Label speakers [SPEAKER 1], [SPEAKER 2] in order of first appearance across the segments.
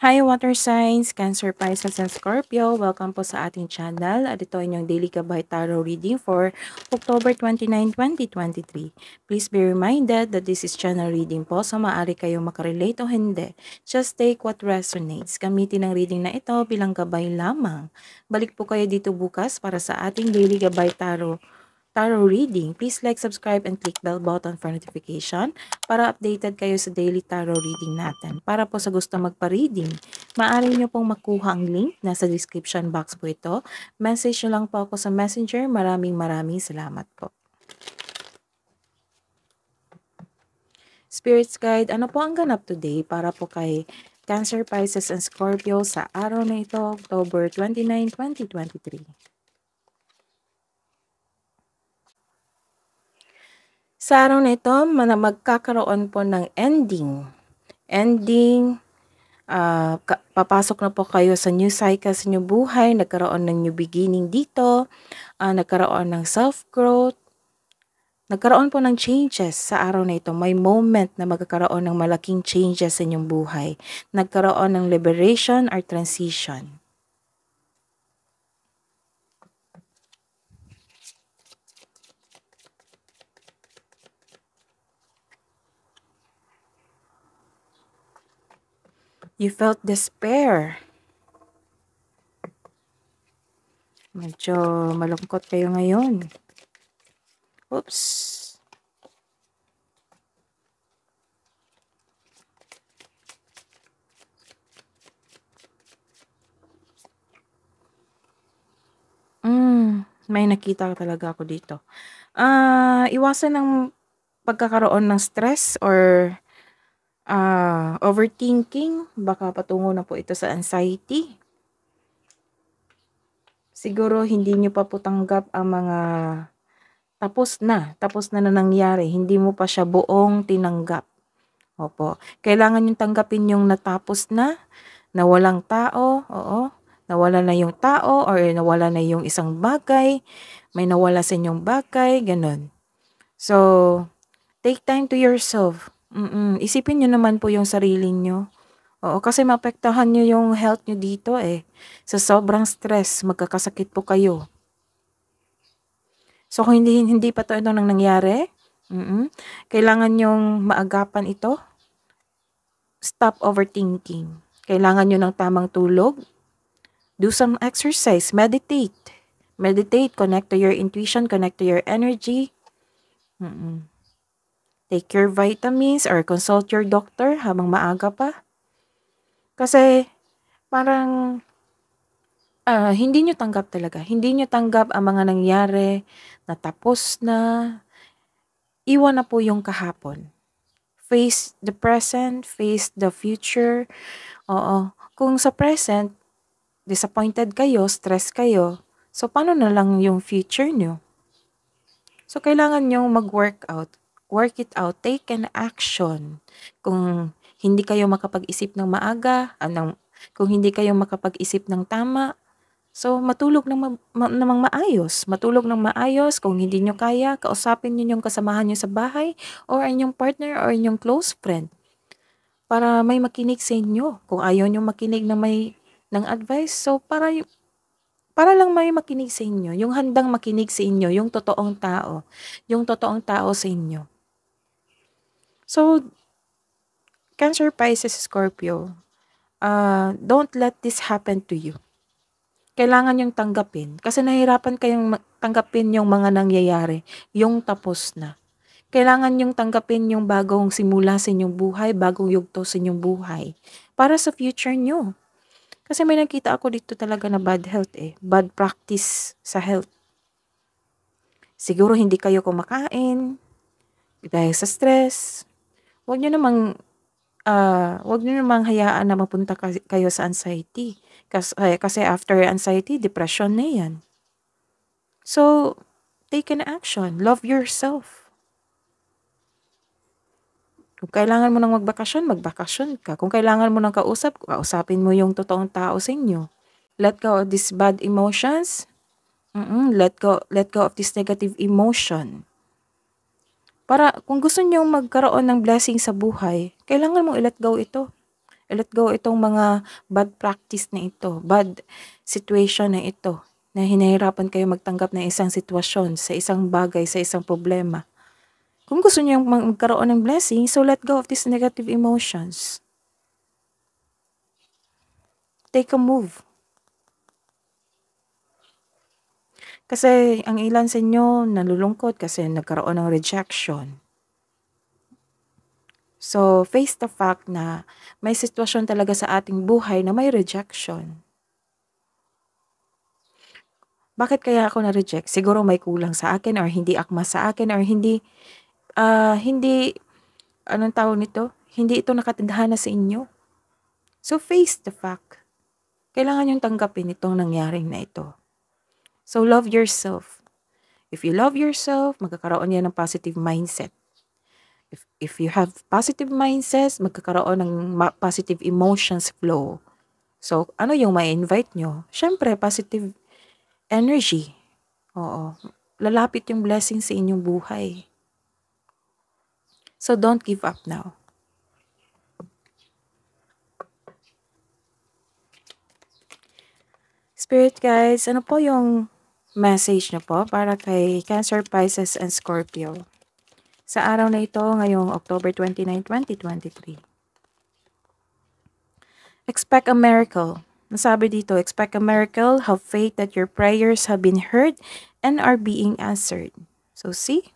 [SPEAKER 1] Hi water signs, Cancer, Pisces, and Scorpio. Welcome po sa ating channel. At ito ay inyong Daily Gabay Tarot reading for October 29, 2023. Please be reminded that this is channel reading po, so maaari kayong makarelate o hindi. Just take what resonates. Gamitin ang reading na ito bilang gabay lamang. Balik po kayo dito bukas para sa ating Daily Gabay Tarot reading. Please like, subscribe, and click bell button for notification para updated kayo sa daily tarot reading natin. Para po sa gusto magpa-reading, maaari nyo pong makuha ang link. Nasa description box po ito. Message nyo lang po ako sa messenger. Maraming salamat po. Spirits Guide, ano po ang ganap today para po kay Cancer, Pisces, and Scorpio sa araw na ito, October 29, 2023? Sa araw na ito, magkakaroon po ng ending. Papasok na po kayo sa new cycle sa inyong buhay, nagkaroon ng new beginning dito, nagkaroon ng self-growth, nagkaroon po ng changes sa araw na ito. May moment na magkakaroon ng malaking changes sa inyong buhay. Nagkaroon ng liberation or transition. You felt despair. Medyo malungkot kayo ngayon. Oops. May nakita talaga ako dito. Iwasan ng pagkakaroon ng stress or overthinking. Baka patungo na po ito sa anxiety. Siguro hindi nyo pa po tanggap ang mga tapos na nangyari. Hindi mo pa siya buong tinanggap. Opo. Kailangan yung tanggapin yung natapos na walang tao, nawala na yung tao or nawala na yung isang bagay, may nawala sa inyong bagay, ganun. So, take time to yourself. Isipin nyo naman po yung sarili nyo. Oo, kasi maapektuhan nyo yung health nyo dito eh. Sa sobrang stress, magkakasakit po kayo. So, kung hindi pa ito nang nangyari, kailangan nyong maagapan ito. Stop overthinking. Kailangan nyo ng tamang tulog. Do some exercise. Meditate. Connect to your intuition. Connect to your energy. Take your vitamins or consult your doctor habang maaga pa. Kasi parang hindi nyo tanggap talaga. Hindi nyo tanggap ang mga nangyari, natapos na. Iwan na po yung kahapon. Face the present, face the future. Oo. Kung sa present, disappointed kayo, stress kayo, so paano na lang yung future nyo? So kailangan nyo mag-workout. Work it out. Take an action. Kung hindi kayo makapag-isip ng maaga, kung hindi kayo makapag-isip ng tama, so matulog namang maayos. Matulog ng maayos. Kung hindi nyo kaya, kausapin nyo yung kasamahan nyo sa bahay or inyong partner or inyong close friend para may makinig sa inyo. Kung ayaw nyo makinig ng advice, so para lang may makinig sa inyo, yung handang makinig sa inyo, yung totoong tao sa inyo. So, Cancer, Pisces, Scorpio, don't let this happen to you. Kailangan yung tanggapin. Kasi nahihirapan kayong tanggapin yung mga nangyayari, yung tapos na. Kailangan yung tanggapin yung bagong simula sa inyong buhay, bagong yugto sa inyong buhay. Para sa future nyo. Kasi may nakita ako dito talaga na bad health eh. Bad practice sa health. Siguro hindi kayo kumakain dahil sa stress. Huwag nyo namang hayaan na mapunta kayo sa anxiety. Kasi after anxiety, depression na yan. So, take an action. Love yourself. Kung kailangan mo nang magbakasyon ka. Kung kailangan mo nang kausapin mo yung totoong tao sa inyo. Let go of these bad emotions. Let go of this negative emotion. Para kung gusto niyo magkaroon ng blessing sa buhay, kailangan mong i-let go ito. I-let go itong mga bad practice na ito, bad situation na ito, na hinahirapan kayo magtanggap ng isang sitwasyon, sa isang bagay, sa isang problema. Kung gusto niyo magkaroon ng blessing, so let go of these negative emotions. Take a move. Kasi ang ilan sa inyo nalulungkot kasi nagkaroon ng rejection. So, face the fact na may sitwasyon talaga sa ating buhay na may rejection. Bakit kaya ako na-reject? Siguro may kulang sa akin or hindi akma sa akin or hindi, anong tawag nito? Hindi ito nakatadhana sa inyo. So, face the fact. Kailangan yung tanggapin itong nangyaring na ito. So, love yourself. If you love yourself, magkakaroon yan ng positive mindset. If you have positive mindsets, magkakaroon ng positive emotions flow. So, ano yung ma-invite nyo? Siyempre, positive energy. Oo. Lalapit yung blessing sa inyong buhay. So, don't give up now. Spirit guides, ano po yung message nyo po para kay Cancer, Pisces, and Scorpio sa araw na ito ngayong October 29, 2023? Expect a miracle. Nasabi dito, expect a miracle, have faith that your prayers have been heard and are being answered. So see,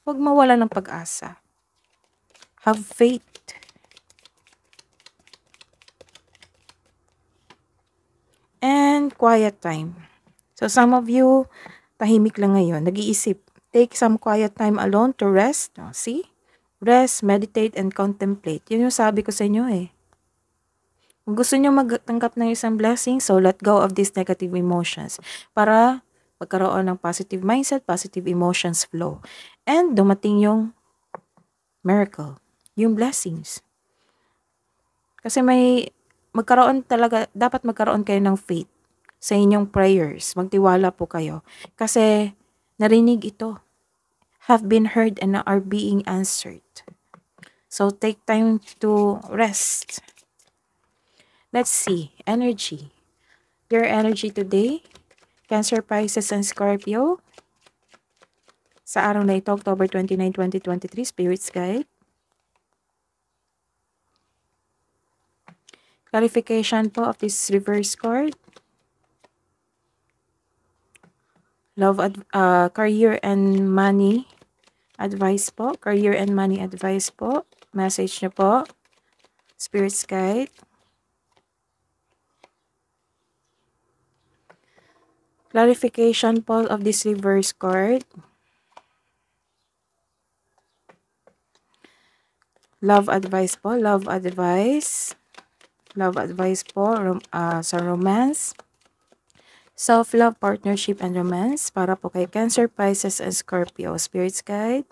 [SPEAKER 1] huwag mawala ng pag-asa. Have faith. And quiet time. So some of you, tahimik lang ngayon, nag-iisip. Take some quiet time alone to rest. See? Rest, meditate, and contemplate. Yun yung sabi ko sa inyo eh. Kung gusto nyo magtanggap ng isang blessing, so let go of these negative emotions para magkaroon ng positive mindset, positive emotions flow. And dumating yung miracle, yung blessings. Kasi dapat magkaroon kayo ng faith sa inyong prayers. Magtiwala po kayo. Kasi narinig ito. Have been heard and are being answered. So take time to rest. Let's see. Energy. Your energy today, Cancer, Pisces, and Scorpio. Sa araw na ito, October 29, 2023, Spirit's Guide. Clarification po of this reverse card. Love, career and money advice po. Career and money advice po. Message nyo po. Spirit's Guide. Clarification po of this reverse card. Love advice po. Love advice. Love advice po sa romance. Self-love, partnership, and romance para po kay Cancer, Pisces, and Scorpio. Spirit's Guide.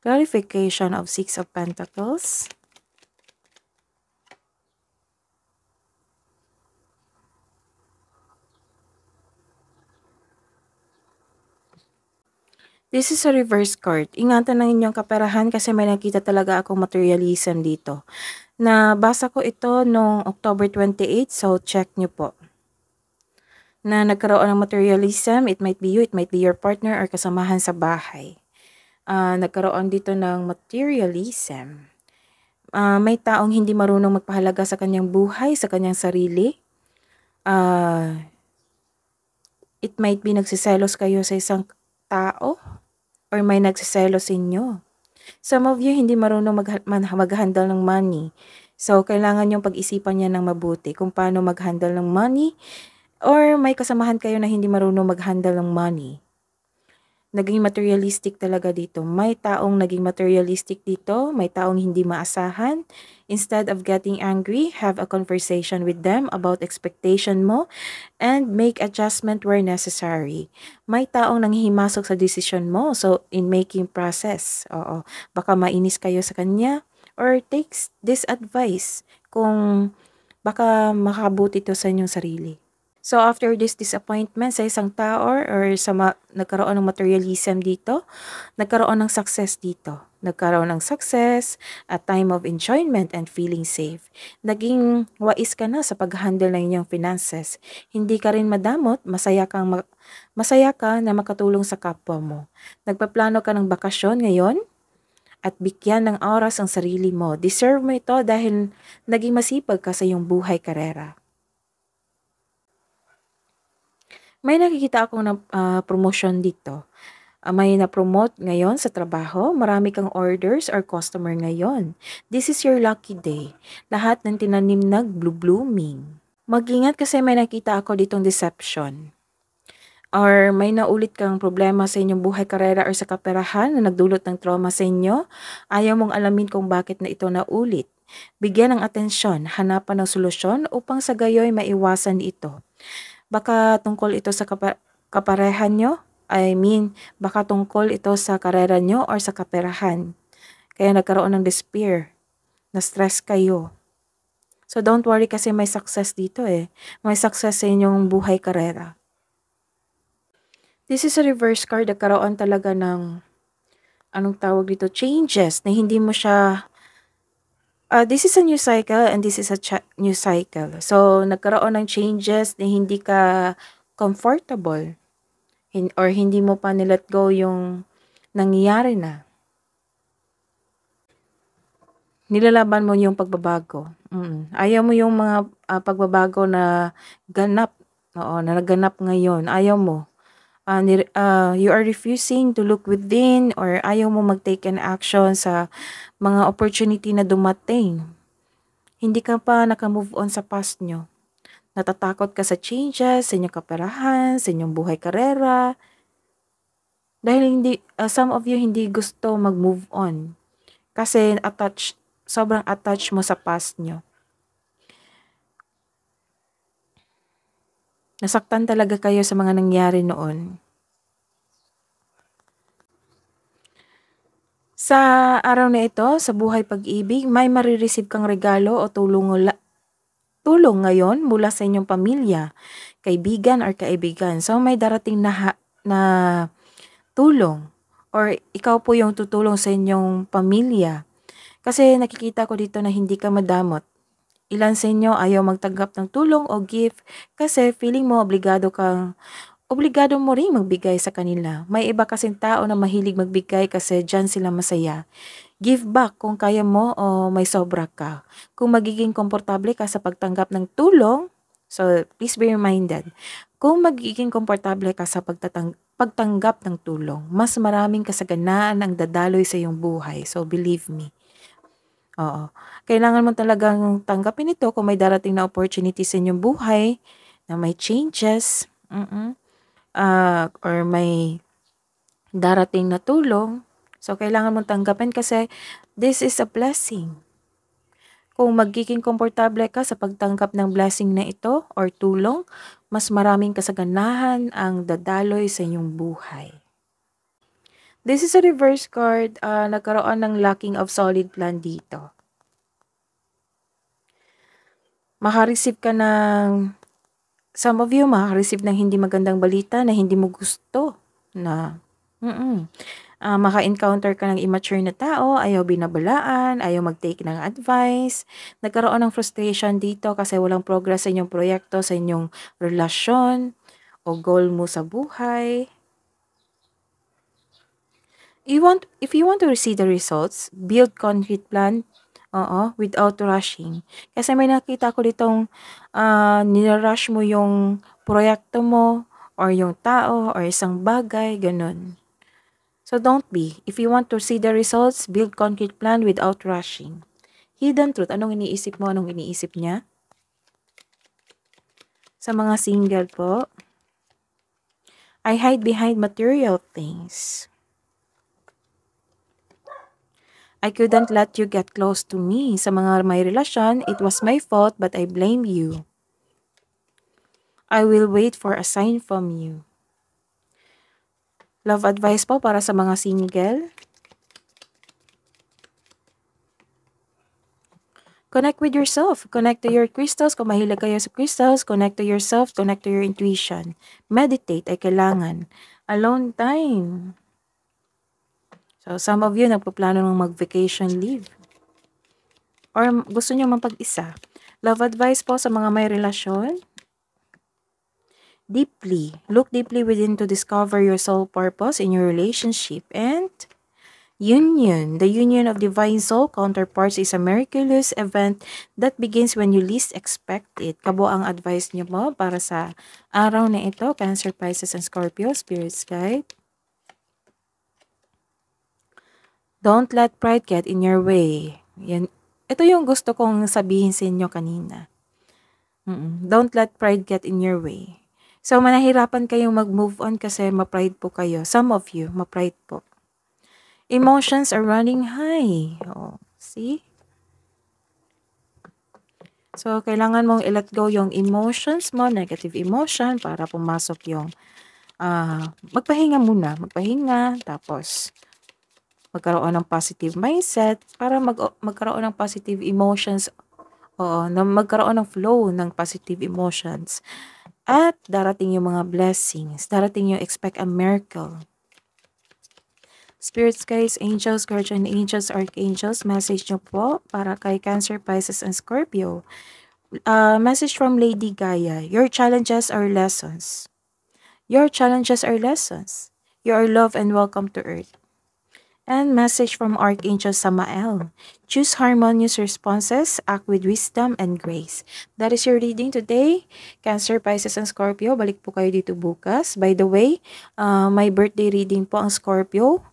[SPEAKER 1] Clarification of Six of Pentacles. This is a reverse card. Ingatan lang inyong kaperahan kasi may nakita talaga akong materialism dito. Nabasa ko ito noong October 28, so check nyo po. Na nagkaroon ng materialism, it might be you, it might be your partner or kasamahan sa bahay. Nagkaroon dito ng materialism. May taong hindi marunong magpahalaga sa kanyang buhay, sa kanyang sarili. It might be nagsiselos kayo sa isang tao or may nagsiselos sa inyo. Some of you hindi marunong mag-handle ng money. So, kailangan yung pag-isipan niya ng mabuti kung paano mag-handle ng money or may kasamahan kayo na hindi marunong mag-handle ng money. Naging materialistic talaga dito. May taong naging materialistic dito. May taong hindi maasahan. Instead of getting angry, have a conversation with them about expectation mo and make adjustment where necessary. May taong nanghihimasok sa decision mo. So, in making process, baka mainis kayo sa kanya or takes this advice kung baka makabuti to sa inyong sarili. So, after this disappointment sa isang tao or sa nagkaroon ng materialism dito, nagkaroon ng success dito. nagkaroon ng success, a time of enjoyment and feeling safe. Naging wais ka na sa pag-handle ng inyong finances. Hindi ka rin madamot, masaya ka na makatulong sa kapwa mo. Nagpaplano ka ng bakasyon ngayon at bigyan ng oras ang sarili mo. Deserve mo ito dahil naging masipag ka sa iyong buhay karera. May nakikita akong promotion dito. May na-promote ngayon sa trabaho, marami kang orders or customer ngayon. This is your lucky day. Lahat ng tinanim nag-blooming. Mag-ingat kasi may nakita ako ditong deception. Or may naulit kang problema sa inyong buhay karera or sa kaperahan na nagdulot ng trauma sa inyo, ayaw mong alamin kung bakit na ito naulit. Bigyan ng atensyon, hanapan ng solusyon upang sa gayoy maiwasan ito. Baka tungkol ito sa kaparehan nyo, baka tungkol ito sa karera nyo or sa kaperahan. Kaya nagkaroon ng despair, na-stress kayo. So don't worry kasi may success dito eh. May success sa inyong buhay karera. This is a reverse card. Nagkaroon talaga ng, anong tawag dito, changes na hindi mo siya, this is a new cycle and this is a new cycle. So, nagkaroon ng changes na hindi ka comfortable or hindi mo pa nilet go yung nangyayari na. Nilalaban mo yung pagbabago. Ayaw mo yung mga pagbabago na ganap. Oo, na naganap ngayon. Ayaw mo. You are refusing to look within or ayaw mo mag-take an action sa mga opportunity na dumating. Hindi ka pa naka-move on sa past nyo. Natatakot ka sa changes, sa inyong kaperahan, sa inyong buhay karera. Dahil some of you hindi gusto mag-move on. Kasi sobrang attached mo sa past nyo. Nasaktan talaga kayo sa mga nangyari noon. Sa araw na ito, sa buhay pag-ibig, may marireceive kang regalo o tulong ngayon mula sa inyong pamilya, kaibigan or kaibigan. So may darating na tulong or ikaw po yung tutulong sa inyong pamilya. Kasi nakikita ko dito na hindi ka madamot. Ilan sa inyo ayaw magtanggap ng tulong o gift kasi feeling mo obligado mo ring magbigay sa kanila. May iba kasing tao na mahilig magbigay kasi dyan sila masaya. Give back kung kaya mo o may sobra ka. Kung magiging komportable ka sa pagtanggap ng tulong, so please be reminded, kung magiging komportable ka sa pagtanggap ng tulong, mas maraming kasaganaan ang dadaloy sa iyong buhay. So believe me. Oo. Kailangan mo talagang tanggapin ito kung may darating na opportunity sa inyong buhay na may changes or may darating na tulong. So, kailangan mong tanggapin kasi this is a blessing. Kung magiging komportable ka sa pagtanggap ng blessing na ito or tulong, mas maraming kasaganahan ang dadaloy sa inyong buhay. This is a reverse card. Nagkaroon ng lacking of solid plan dito. Makareceive ka ng, some of you, makareceive ng hindi magandang balita na hindi mo gusto na, maka-encounter ka ng immature na tao, ayaw binabalaan, ayaw mag-take ng advice, nagkaroon ng frustration dito kasi walang progress sa inyong proyekto, sa inyong relasyon, o goal mo sa buhay. If you want to receive the results, build concrete plan, without rushing. Kasi may nakita ko ditong nilarush mo yung proyekto mo or yung tao or isang bagay, ganun. So don't be. If you want to see the results, build concrete plan without rushing. Hidden truth. Anong iniisip mo? Anong iniisip niya? Sa mga single po, I hide behind material things. I couldn't let you get close to me. Sa mga may relasyon, it was my fault but I blame you. I will wait for a sign from you. Love advice po para sa mga single. Connect with yourself. Connect to your crystals. Kung mahilig kayo sa crystals, connect to yourself. Connect to your intuition. Meditate ay kailangan. Alone time. So, some of you nagpaplano ng mag-vacation leave. Or gusto nyo mapag-isa. Love advice po sa mga may relasyon. Deeply. Look deeply within to discover your soul purpose in your relationship. And union. The union of divine soul counterparts is a miraculous event that begins when you least expect it. Kabo ang advice niyo mo para sa araw na ito, Cancer, Pisces, and Scorpio, Spirit's Guide. Don't let pride get in your way. Yan. Ito yung gusto kong sabihin sa inyo kanina. Don't let pride get in your way. So, manahirapan kayong mag-move on kasi ma-pride po kayo. Some of you, ma-pride po. Emotions are running high. Oh, see? So, kailangan mong i-let go yung emotions mo, negative emotion, para pumasok yung magpahinga muna. Magpahinga, tapos magkaroon ng positive mindset para magkaroon ng positive emotions. Magkaroon ng flow ng positive emotions. At darating yung mga blessings. Darating yung expect a miracle. Spirits, guys, angels, guardian angels, archangels, message nyo po para kay Cancer, Pisces, and Scorpio. Message from Lady Gaia. Your challenges are lessons. Your challenges are lessons. You are loved and welcome to Earth. And message from Archangel Samael. Choose harmonious responses, act with wisdom and grace. That is your reading today. Cancer, Pisces, and Scorpio. Balik po kayo dito bukas. By the way, my birthday reading po ang Scorpio.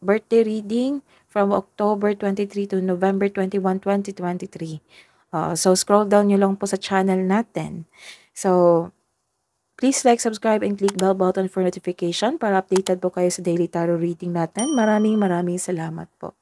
[SPEAKER 1] Birthday reading from October 23 to November 21, 2023. So, scroll down nyo lang po sa channel natin. So, please like, subscribe, and click bell button for notification para updated po kayo sa daily tarot reading natin. Maraming salamat po.